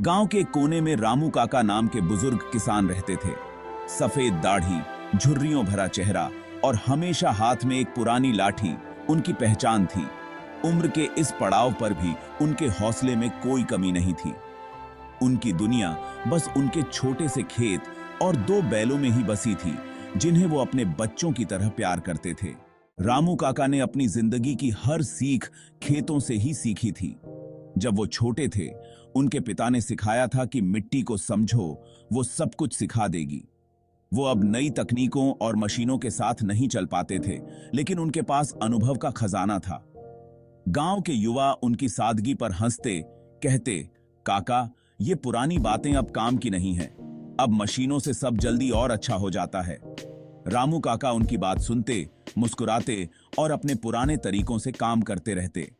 गांव के कोने में रामू काका नाम के बुजुर्ग किसान रहते थे। सफेद दाढ़ी, झुर्रियों भरा चेहरा और हमेशा हाथ में एक पुरानी लाठी उनकी पहचान थी। उम्र के इस पड़ाव पर भी उनके हौसले में कोई कमी नहीं थी। उनकी दुनिया बस उनके छोटे से खेत और 2 बैलों में ही बसी थी, जिन्हें वो अपने बच्चों की तरह प्यार करते थे। रामू काका ने अपनी जिंदगी की हर सीख खेतों से ही सीखी थी। जब वो छोटे थे, उनके पिता ने सिखाया था कि मिट्टी को समझो, वो सब कुछ सिखा देगी। वो अब नई तकनीकों और मशीनों के साथ नहीं चल पाते थे, लेकिन उनके पास अनुभव का खजाना था। गांव के युवा उनकी सादगी पर हंसते, कहते, काका, ये पुरानी बातें अब काम की नहीं हैं। अब मशीनों से सब जल्दी और अच्छा हो जाता है। रामू काका उनकी बात सुनते, मुस्कुराते और अपने पुराने तरीकों से काम करते रहते।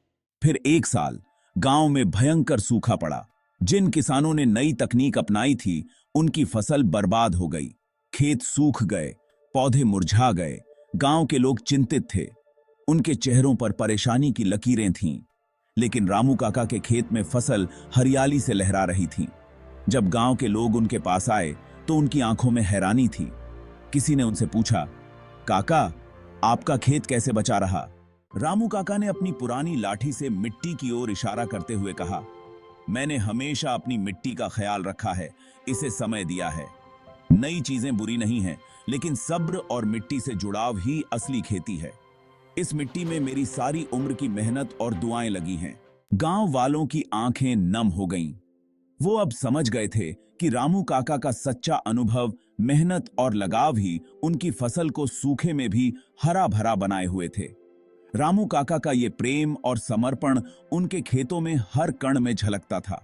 फिर एक साल गांव में भयंकर सूखा पड़ा। जिन किसानों ने नई तकनीक अपनाई थी, उनकी फसल बर्बाद हो गई। खेत सूख गए, पौधे मुरझा गए। गांव के लोग चिंतित थे। उनके चेहरों पर परेशानी की लकीरें थीं। लेकिन रामू काका के खेत में फसल हरियाली से लहरा रही थी। जब गांव के लोग उनके पास आए तो उनकी आंखों में हैरानी थी। किसी ने उनसे पूछा, काका, आपका खेत कैसे बचा रहा? रामू काका ने अपनी पुरानी लाठी से मिट्टी की ओर इशारा करते हुए कहा, मैंने हमेशा अपनी मिट्टी का ख्याल रखा है, इसे समय दिया है। नई चीजें बुरी नहीं हैं, लेकिन सब्र और मिट्टी से जुड़ाव ही असली खेती है। इस मिट्टी में मेरी सारी उम्र की मेहनत और दुआएं लगी हैं। गांव वालों की आंखें नम हो गईं। वो अब समझ गए थे कि रामू काका का सच्चा अनुभव, मेहनत और लगाव ही उनकी फसल को सूखे में भी हरा भरा बनाए हुए थे। रामू काका का ये प्रेम और समर्पण उनके खेतों में हर कण में झलकता था।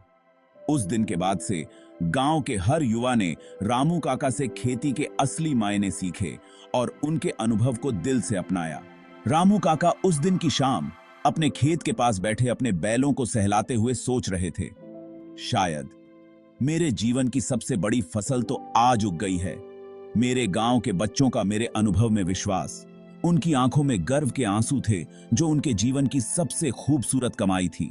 उस दिन के बाद से गांव के हर युवा ने रामू काका से खेती के असली मायने सीखे और उनके अनुभव को दिल से अपनाया। रामू काका उस दिन की शाम अपने खेत के पास बैठे अपने बैलों को सहलाते हुए सोच रहे थे, शायद मेरे जीवन की सबसे बड़ी फसल तो आज उग गई है। मेरे गांव के बच्चों का मेरे अनुभव में विश्वास, उनकी आंखों में गर्व के आंसू थे, जो उनके जीवन की सबसे खूबसूरत कमाई थी।